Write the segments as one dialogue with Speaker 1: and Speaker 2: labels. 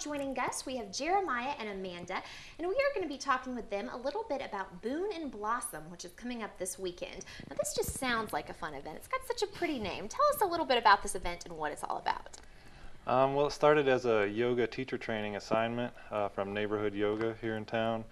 Speaker 1: joining us, we have Jeremiah and Amanda, and we are going to be talking with them a little bit about Boone and Blossom, which is coming up this weekend. Now, this just sounds like a fun event. It's got such a pretty name. Tell us a little bit about this event and what it's all about.
Speaker 2: Well, it started as a yoga teacher training assignment from Neighborhood Yoga here in town,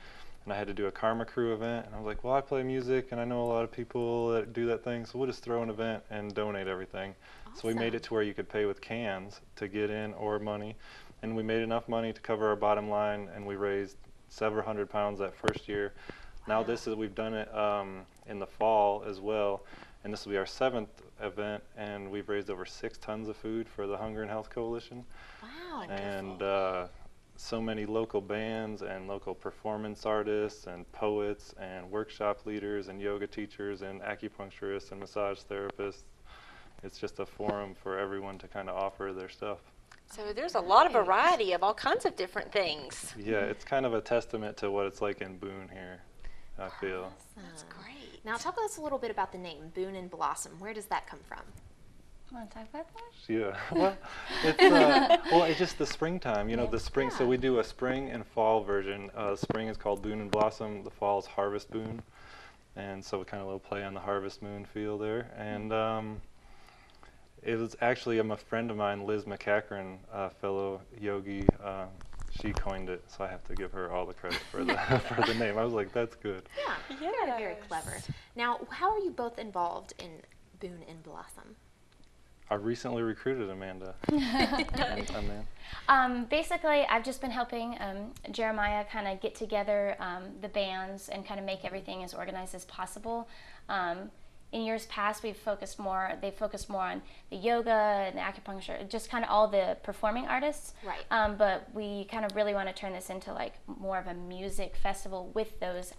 Speaker 2: and I had to do a Karma Crew event, and I was like, well, I play music, and I know a lot of people that do that thing, so we'll just throw an event and donate everything. Awesome. So we made it to where you could pay with cans to get in or money, and we made enough money to cover our bottom line, and we raised several hundred pounds that first year. Wow. Now we've done it in the fall as well, and this will be our 7th event, and we've raised over 6 tons of food for the Hunger and Health Coalition.
Speaker 1: Wow,
Speaker 2: and so many local bands and local performance artists and poets and workshop leaders and yoga teachers and acupuncturists and massage therapists. It's just a forum for everyone to kind of offer their stuff.
Speaker 3: So there's a lot of variety of all kinds of different things.
Speaker 2: Yeah, it's kind of a testament to what it's like in Boone here, I feel.
Speaker 1: Awesome. That's great. Now talk to us a little bit about the name, Boone and Blossom. Where does that come from?
Speaker 4: Want to talk about that?
Speaker 2: Yeah, well, it's just the springtime, you know, the spring. Yeah. So we do a spring and fall version. Spring is called Boone and Blossom. The fall is Harvest Boone, and so we kind of a little play on the Harvest Moon feel there. And it was actually a friend of mine, Liz McCachran, fellow yogi. She coined it, so I have to give her all the credit for the for the name. I was like, that's good.
Speaker 1: Yeah, very, very clever. Now, how are you both involved in Boone and Blossom?
Speaker 2: I recently recruited Amanda.
Speaker 4: Basically, I've just been helping Jeremiah kind of get together the bands and kind of make everything as organized as possible. In years past, they focused more on the yoga and the acupuncture, just kind of all the performing artists.
Speaker 1: Right.
Speaker 4: But we kind of really want to turn this into like more of a music festival with those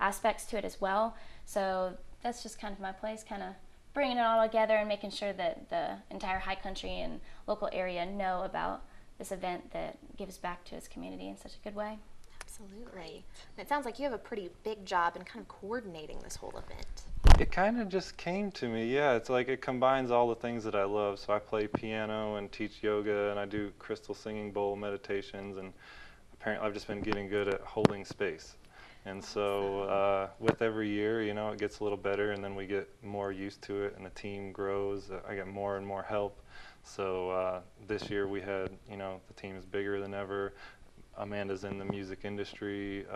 Speaker 4: aspects to it as well. So that's just kind of my place, kind of bringing it all together and making sure that the entire high country and local area know about this event that gives back to its community in such a good way.
Speaker 1: Absolutely. And it sounds like you have a pretty big job in kind of coordinating this whole event.
Speaker 2: It kind of just came to me, yeah. It's like it combines all the things that I love. So I play piano and teach yoga, and I do crystal singing bowl meditations, and apparently I've just been getting good at holding space. And so with every year, you know, it gets a little better, and then we get more used to it, and the team grows. I get more and more help. So this year we had, you know, the team is bigger than ever. Amanda's in the music industry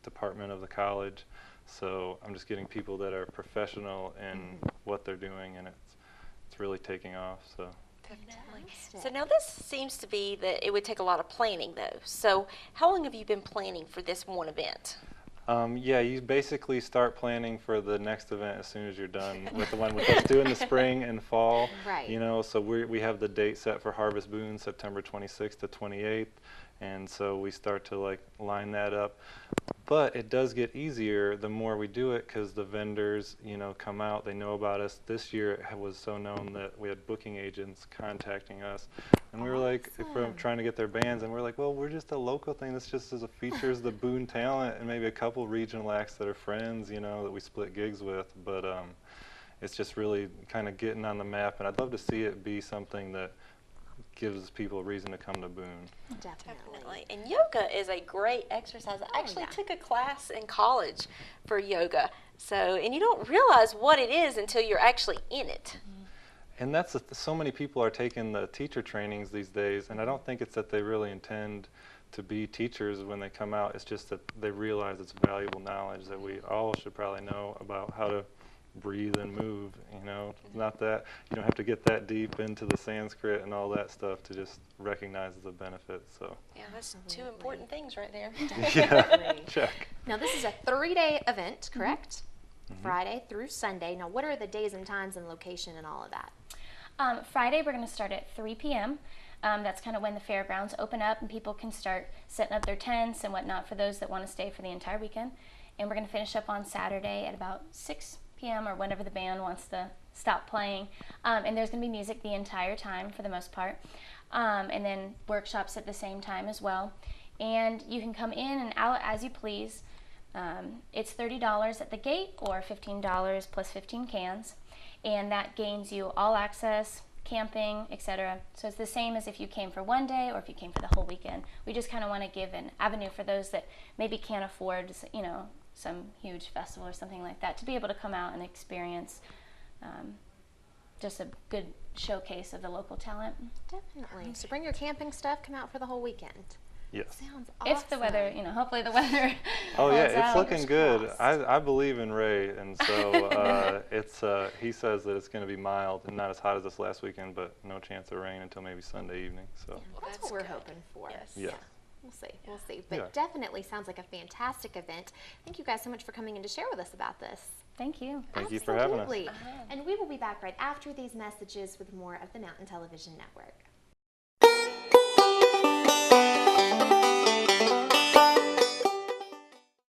Speaker 2: department of the college. So I'm just getting people that are professional in what they're doing, and it's really taking off. So.
Speaker 3: Definitely. So now this seems to be that it would take a lot of planning, though. So how long have you been planning for this one event?
Speaker 2: Yeah, you basically start planning for the next event as soon as you're done with the one with us doing the spring and fall.
Speaker 1: Right.
Speaker 2: You know, so we have the date set for Harvest Boone, September 26th to 28th, and so we start to like line that up. But it does get easier the more we do it, because the vendors, you know, come out, they know about us. This year it was so known that we had booking agents contacting us, and we were like, from trying to get their bands, and we're like, well, we're just a local thing. This just features the Boone talent and maybe a couple regional acts that are friends, you know, that we split gigs with. But it's just really kind of getting on the map, and I'd love to see it be something that gives people a reason to come to Boone.
Speaker 1: Definitely.
Speaker 3: And yoga is a great exercise. I actually took a class in college for yoga. So, and you don't realize what it is until you're actually in it.
Speaker 2: And that's so many people are taking the teacher trainings these days, and I don't think it's that they really intend to be teachers when they come out. It's just that they realize it's valuable knowledge that we all should probably know about how to breathe and move, you know. Not that you don't have to get that deep into the Sanskrit and all that stuff to just recognize the benefits. So
Speaker 3: yeah, that's two important things right there.
Speaker 2: Yeah, check.
Speaker 1: Now this is a 3-day event, correct? Friday through Sunday. Now what are the days and times and location and all of that?
Speaker 4: Friday we're going to start at 3 p.m. That's kind of when the fairgrounds open up and people can start setting up their tents and whatnot for those that want to stay for the entire weekend. And we're going to finish up on Saturday at about 6 p.m. or whenever the band wants to stop playing. And there's going to be music the entire time for the most part. And then workshops at the same time as well. And you can come in and out as you please. It's $30 at the gate or $15 plus 15 cans. And that gains you all access, camping, etc. So it's the same as if you came for one day or if you came for the whole weekend. We just kind of want to give an avenue for those that maybe can't afford, you know, some huge festival or something like that, to be able to come out and experience just a good showcase of the local talent.
Speaker 1: Definitely. So bring your camping stuff, come out for the whole weekend.
Speaker 2: Yes.
Speaker 1: Sounds awesome.
Speaker 4: If the weather, you know, hopefully the weather
Speaker 2: Oh yeah,
Speaker 4: holds
Speaker 2: it's
Speaker 4: out.
Speaker 2: looking good.
Speaker 1: crossed.
Speaker 2: I believe in Ray, and so he says that it's going to be mild and not as hot as this last weekend, but no chance of rain until maybe Sunday evening. So.
Speaker 1: Well, that's what we're hoping for.
Speaker 3: Yes.
Speaker 2: Yeah.
Speaker 1: We'll see. We'll see. But
Speaker 2: Yeah.
Speaker 1: definitely sounds like a fantastic event. Thank you guys so much for coming in to share with us about this.
Speaker 4: Thank you.
Speaker 2: Thank you for having us.
Speaker 1: Absolutely. And we will be back right after these messages with more of the Mountain Television Network.